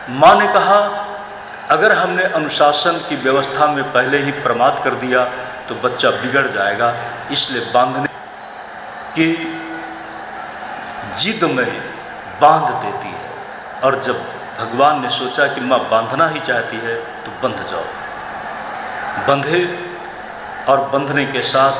माँ ने कहा, अगर हमने अनुशासन की व्यवस्था में पहले ही प्रमाद कर दिया तो बच्चा बिगड़ जाएगा, इसलिए बांधने की जिद में बांध देती है। और जब भगवान ने सोचा कि माँ बांधना ही चाहती है तो बंध जाओ, बंधे। और बंधने के साथ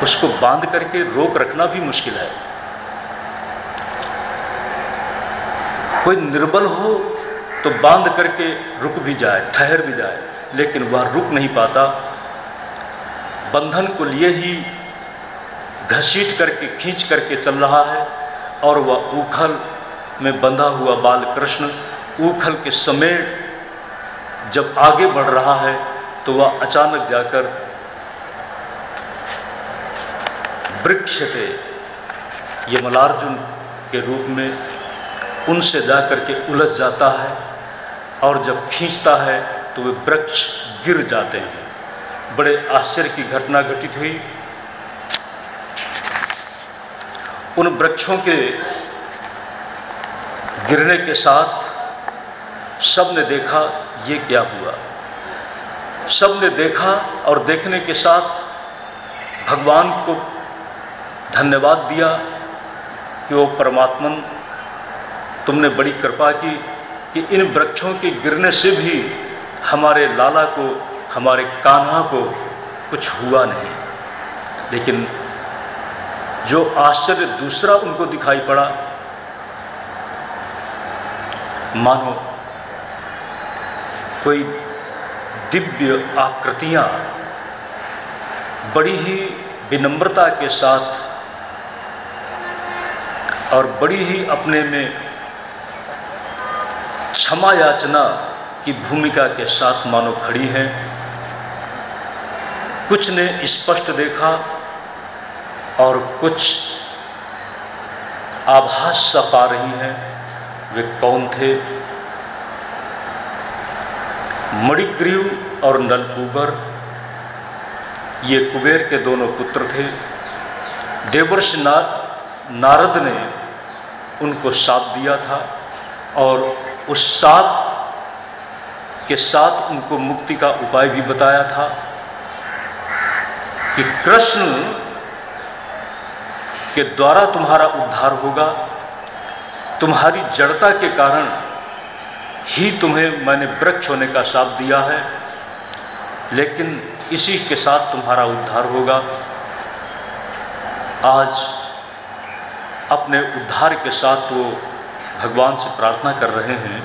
उसको बांध करके रोक रखना भी मुश्किल है। कोई निर्बल हो तो बांध करके रुक भी जाए, ठहर भी जाए, लेकिन वह रुक नहीं पाता। बंधन को लिए ही घसीट करके खींच करके चल रहा है। और वह ऊखल में बंधा हुआ बाल कृष्ण ऊखल के समेत जब आगे बढ़ रहा है तो वह अचानक जाकर वृक्ष के यमलार्जुन के रूप में उनसे जाकर के उलझ जाता है। और जब खींचता है तो वे वृक्ष गिर जाते हैं। बड़े आश्चर्य की घटना घटित हुई। उन वृक्षों के गिरने के साथ सब ने देखा ये क्या हुआ। सब ने देखा और देखने के साथ भगवान को धन्यवाद दिया कि वो परमात्मन, तुमने बड़ी कृपा की कि इन वृक्षों के गिरने से भी हमारे लाला को, हमारे कान्हा को कुछ हुआ नहीं। लेकिन जो आश्चर्य दूसरा उनको दिखाई पड़ा, मानो कोई दिव्य आकृतियां बड़ी ही विनम्रता के साथ और बड़ी ही अपने में क्षमा याचना की भूमिका के साथ मानो खड़ी हैं। कुछ ने स्पष्ट देखा और कुछ आभास सा पा रही हैं। वे कौन थे? मणिग्रीव और नलकूबर, ये कुबेर के दोनों पुत्र थे। देवर्षि नारद ने उनको शाप दिया था और उस शाप के साथ उनको मुक्ति का उपाय भी बताया था कि कृष्ण के द्वारा तुम्हारा उद्धार होगा। तुम्हारी जड़ता के कारण ही तुम्हें मैंने वृक्ष होने का शाप दिया है, लेकिन इसी के साथ तुम्हारा उद्धार होगा। आज अपने उद्धार के साथ वो भगवान से प्रार्थना कर रहे हैं।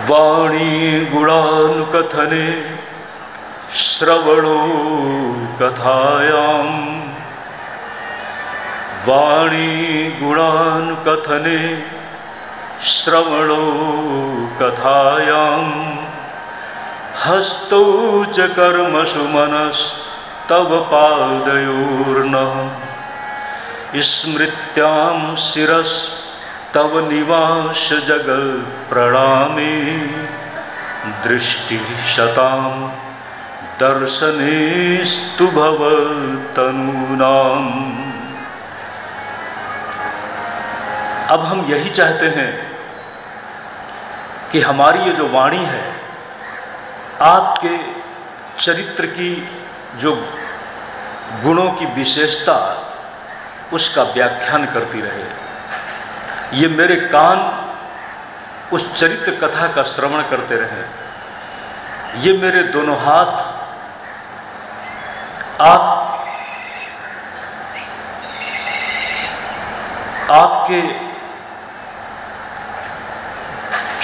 वाणी गुणानुकथने श्रवणो कथायाम, वाणी गुणानुकथने श्रवणो कथायाम, हस्तौ च कर्मसु मनस्तव पादयोर्नः, स्मृत्यां शिरस तव निवास जगत् प्रणामे, दृष्टि शतां दर्शनेस्तु भवतनूनाम्। अब हम यही चाहते हैं कि हमारी ये जो वाणी है आपके चरित्र की जो गुणों की विशेषता उसका व्याख्यान करती रहे। ये मेरे कान उस चरित्र कथा का श्रवण करते रहे। ये मेरे दोनों हाथ आपके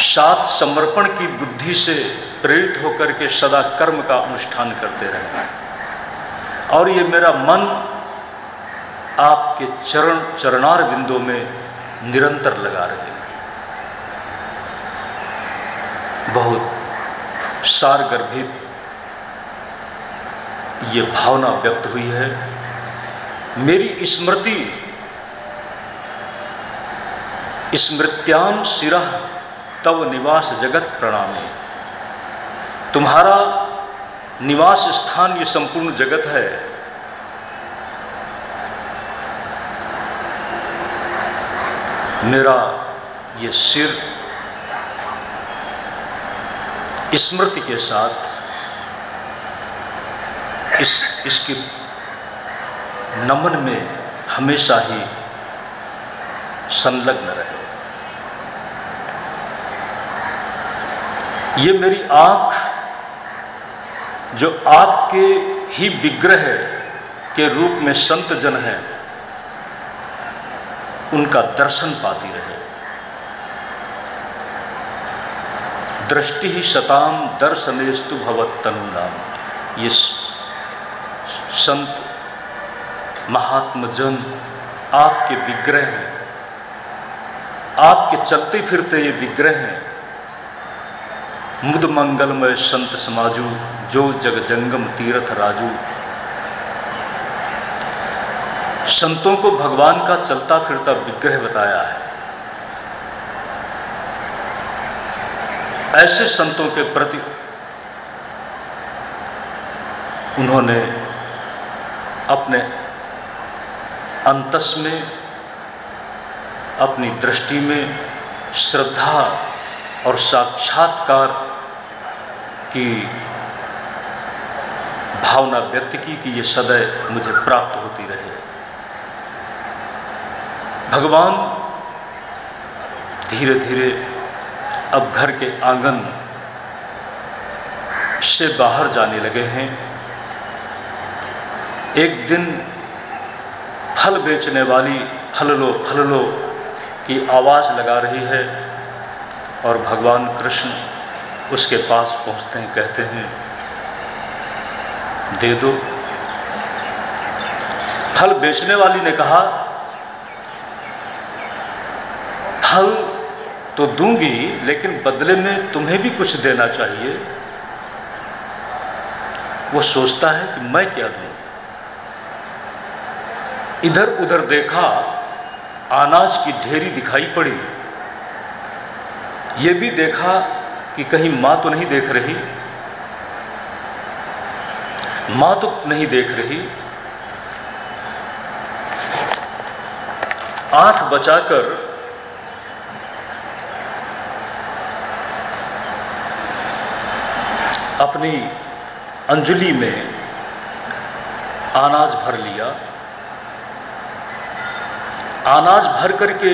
साथ समर्पण की बुद्धि से प्रेरित होकर के सदा कर्म का अनुष्ठान करते रहे। और ये मेरा मन आपके चरणार बिंदों में निरंतर लगा रहे। बहुत सारगर्भित ये भावना व्यक्त हुई है। मेरी स्मृति स्मृत्याम शिरः तव निवास जगत प्रणामे। तुम्हारा निवास स्थान ये संपूर्ण जगत है। मेरा ये सिर स्मृति के साथ इसकी नमन में हमेशा ही संलग्न रहे। ये मेरी आँख जो आपके ही विग्रह के रूप में संत जन हैं, उनका दर्शन पाती रहे। दृष्टि ही शताम दर्शनेस्तु भवत्तनुनाम। ये संत महात्मजन आपके विग्रह हैं, आपके चलते फिरते ये विग्रह हैं। मुद मंगलमय संत समाजू, जो जग जंगम तीर्थ राजू। संतों को भगवान का चलता फिरता विग्रह बताया है। ऐसे संतों के प्रति उन्होंने अपने अंतस में, अपनी दृष्टि में श्रद्धा और साक्षात्कार की भावना व्यक्त की कि ये सदैव मुझे प्राप्त होती रहे। भगवान धीरे धीरे अब घर के आंगन से बाहर जाने लगे हैं। एक दिन फल बेचने वाली फल लो की आवाज़ लगा रही है और भगवान कृष्ण उसके पास पहुंचते हैं, कहते हैं दे दो। फल बेचने वाली ने कहा फल तो दूंगी, लेकिन बदले में तुम्हें भी कुछ देना चाहिए। वो सोचता है कि मैं क्या दूं। इधर उधर देखा, अनाज की ढेरी दिखाई पड़ी। ये भी देखा कि कहीं माँ तो नहीं देख रही, माँ तो नहीं देख रही। आंख बचाकर अपनी अंजलि में अनाज भर लिया। अनाज भर करके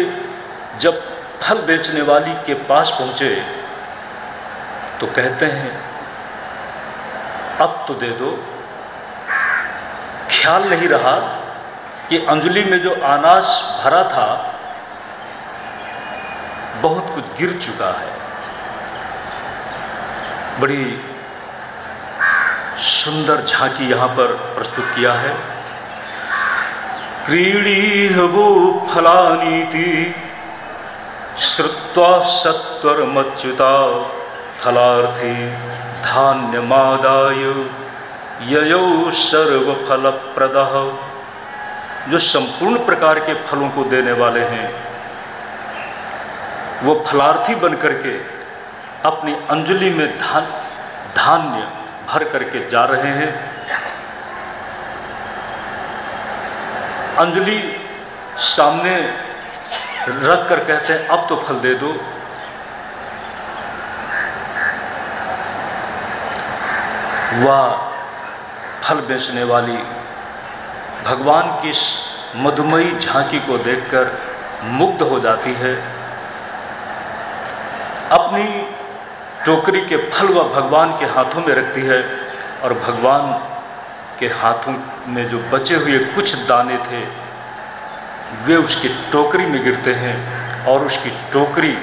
जब फल बेचने वाली के पास पहुंचे तो कहते हैं अब तो दे दो। ख्याल नहीं रहा कि अंजलि में जो अनाज भरा था बहुत कुछ गिर चुका है। बड़ी सुंदर झांकी यहाँ पर प्रस्तुत किया है। क्रीडीह वो फलानीति श्रुत्वा सत्वरमच्युता फलार्थी धान्यमादाय ययो सर्वफलप्रदः। जो संपूर्ण प्रकार के फलों को देने वाले हैं, वो फलार्थी बन करके अपनी अंजलि में धान्य भर करके जा रहे हैं। अंजलि सामने रख कर कहते हैं अब तो फल दे दो। वह फल बेचने वाली भगवान की इस मधुमयी झांकी को देखकर मुग्ध हो जाती है। अपनी टोकरी के फल वह भगवान के हाथों में रखती है और भगवान के हाथों में जो बचे हुए कुछ दाने थे वे उसकी टोकरी में गिरते हैं और उसकी टोकरी,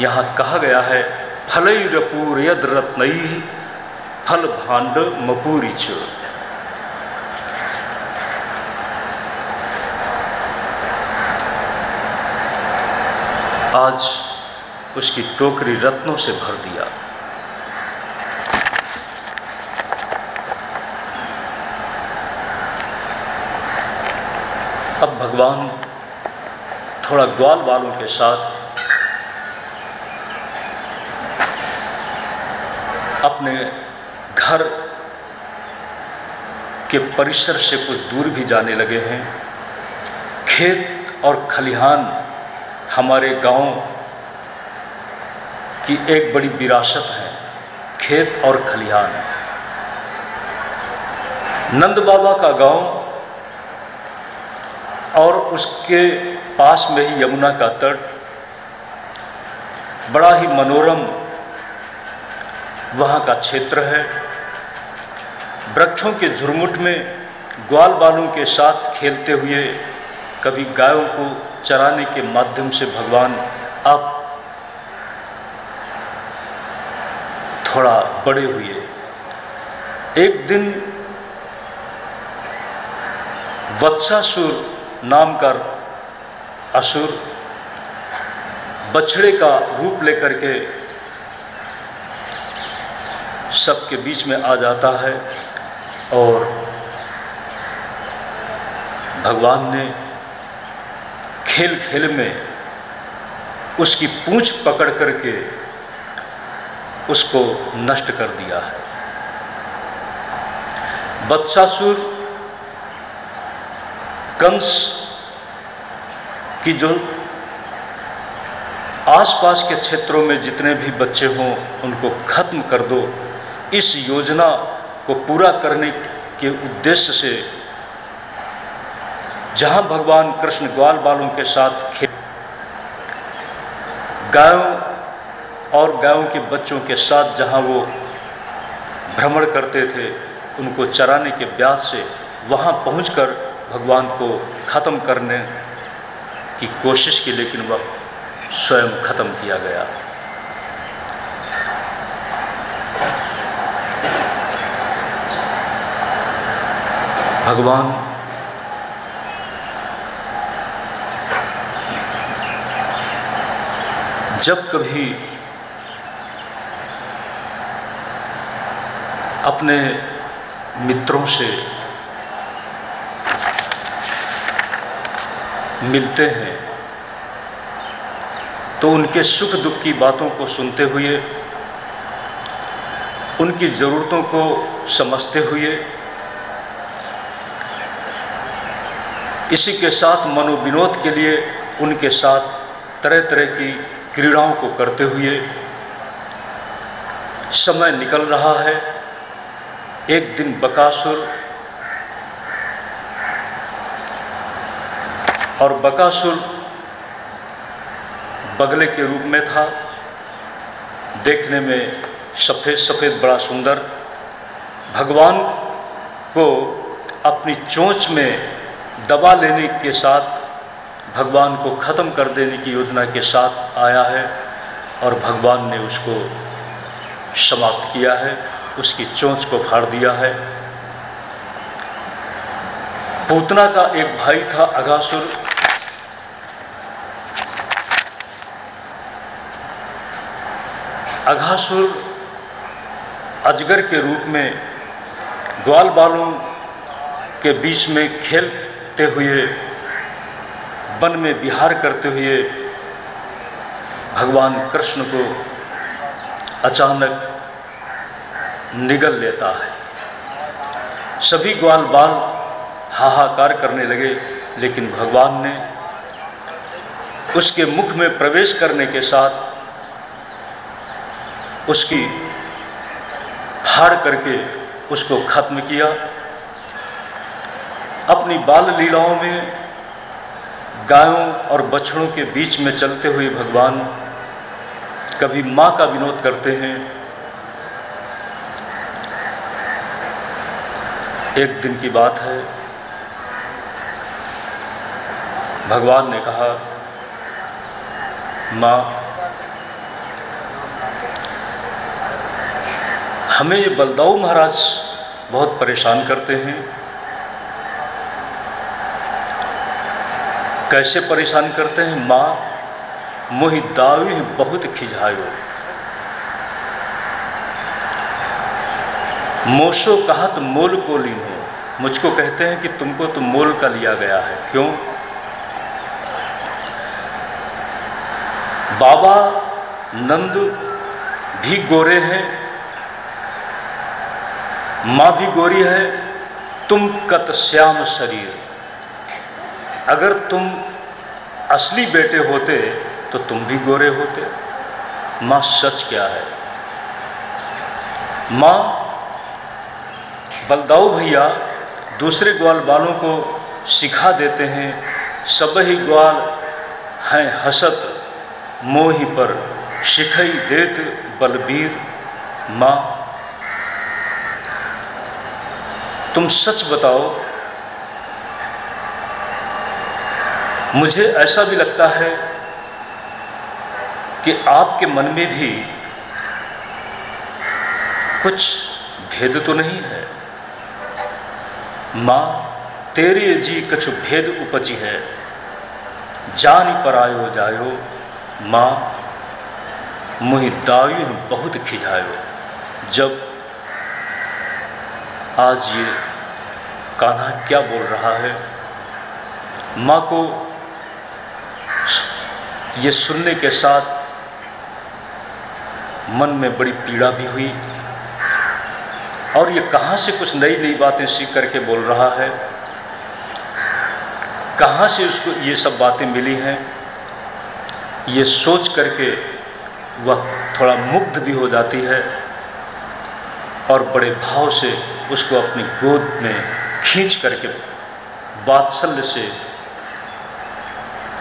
यहाँ कहा गया है फलैरपूर यद रत्नैः फल भांड मपूरी च। आज उसकी टोकरी रत्नों से भर दिया। अब भगवान थोड़ा ग्वाल वालों के साथ अपने घर के परिसर से कुछ दूर भी जाने लगे हैं। खेत और खलिहान हमारे गांव की एक बड़ी विरासत है, खेत और खलिहान। नंद बाबा का गांव और उसके पास में ही यमुना का तट, बड़ा ही मनोरम वहाँ का क्षेत्र है। वृक्षों के झुरमुट में ग्वाल बालों के साथ खेलते हुए, कभी गायों को चराने के माध्यम से भगवान आप थोड़ा बड़े हुए। एक दिन वत्सासुर नाम का असुर बछड़े का रूप लेकर के सबके बीच में आ जाता है और भगवान ने खेल खेल में उसकी पूंछ पकड़ करके उसको नष्ट कर दिया है। वत्सासुर कंस की जो आसपास के क्षेत्रों में जितने भी बच्चे हों उनको खत्म कर दो, इस योजना को पूरा करने के उद्देश्य से जहां भगवान कृष्ण ग्वाल बालों के साथ गायों और गायों के बच्चों के साथ जहां वो भ्रमण करते थे, उनको चराने के ब्याज से वहां पहुंचकर भगवान को ख़त्म करने की कोशिश की, लेकिन वह स्वयं ख़त्म किया गया। भगवान जब कभी अपने मित्रों से मिलते हैं तो उनके सुख दुख की बातों को सुनते हुए, उनकी ज़रूरतों को समझते हुए, इसी के साथ मनोविनोद के लिए उनके साथ तरह तरह की क्रीड़ाओं को करते हुए समय निकल रहा है। एक दिन बकासुर और बकासुर बगले के रूप में था, देखने में सफ़ेद सफ़ेद बड़ा सुंदर। भगवान को अपनी चोंच में दबा लेने के साथ भगवान को ख़त्म कर देने की योजना के साथ आया है और भगवान ने उसको समाप्त किया है, उसकी चोंच को फाड़ दिया है। पूतना का एक भाई था अघासुर, अघासुर अजगर के रूप में ग्वाल बालों के बीच में खेलते हुए, वन में विहार करते हुए भगवान कृष्ण को अचानक निगल लेता है। सभी ग्वाल बाल हाहाकार करने लगे, लेकिन भगवान ने उसके मुख में प्रवेश करने के साथ उसकी फाड़ करके उसको खत्म किया। अपनी बाल लीलाओं में गायों और बछड़ों के बीच में चलते हुए भगवान कभी माँ का विनोद करते हैं। एक दिन की बात है, भगवान ने कहा, माँ, हमें ये बलदाऊ महाराज बहुत परेशान करते हैं। कैसे परेशान करते हैं? माँ, मोहि दावी बहुत खिझायो, मोशो कहत मोल को लीनो। मुझको कहते हैं कि तुमको तो मोल का लिया गया है। क्यों? बाबा नंद भी गोरे हैं, माँ भी गोरी है, तुम कत श्याम शरीर। अगर तुम असली बेटे होते तो तुम भी गोरे होते। माँ सच क्या है? माँ बलदाऊ भैया दूसरे ग्वाल बालों को सिखा देते हैं, सब ही ग्वाल हैं हसत मोहि पर शिखई देत बलबीर। माँ तुम सच बताओ, मुझे ऐसा भी लगता है कि आपके मन में भी कुछ भेद तो नहीं है। माँ तेरे जी कछु भेद उपजी है, जानी पर आयो जायो। माँ मुहि दायु बहुत खिजायो। जब आज ये कान्हा क्या बोल रहा है, माँ को ये सुनने के साथ मन में बड़ी पीड़ा भी हुई, और ये कहाँ से कुछ नई नई बातें सीख करके बोल रहा है, कहाँ से उसको ये सब बातें मिली हैं, ये सोच करके वह थोड़ा मुग्ध भी हो जाती है और बड़े भाव से उसको अपनी गोद में खींच करके वात्सल्य से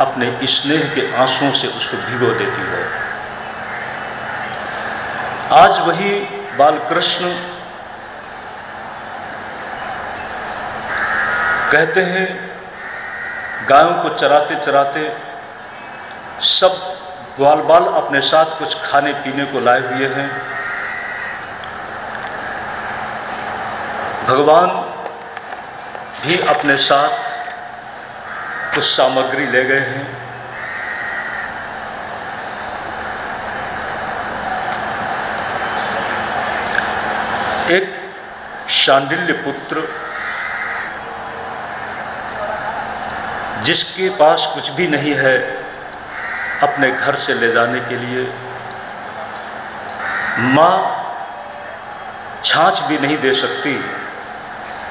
अपने स्नेह के आंसुओं से उसको भिगो देती है। आज वही बालकृष्ण कहते हैं, गायों को चराते चराते सब ग्वाल बाल अपने साथ कुछ खाने पीने को लाए हुए हैं। भगवान भी अपने साथ कुछ सामग्री ले गए हैं। एक शांडिल्य पुत्र जिसके पास कुछ भी नहीं है अपने घर से ले जाने के लिए, माँ छाछ भी नहीं दे सकती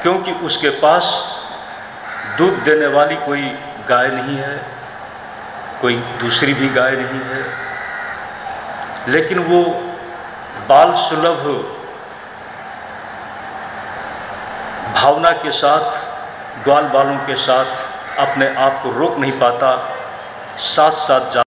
क्योंकि उसके पास दूध देने वाली कोई गाय नहीं है, कोई दूसरी भी गाय नहीं है। लेकिन वो बाल सुलभ भावना के साथ, ग्वाल बालों के साथ अपने आप को रोक नहीं पाता, साथ साथ जा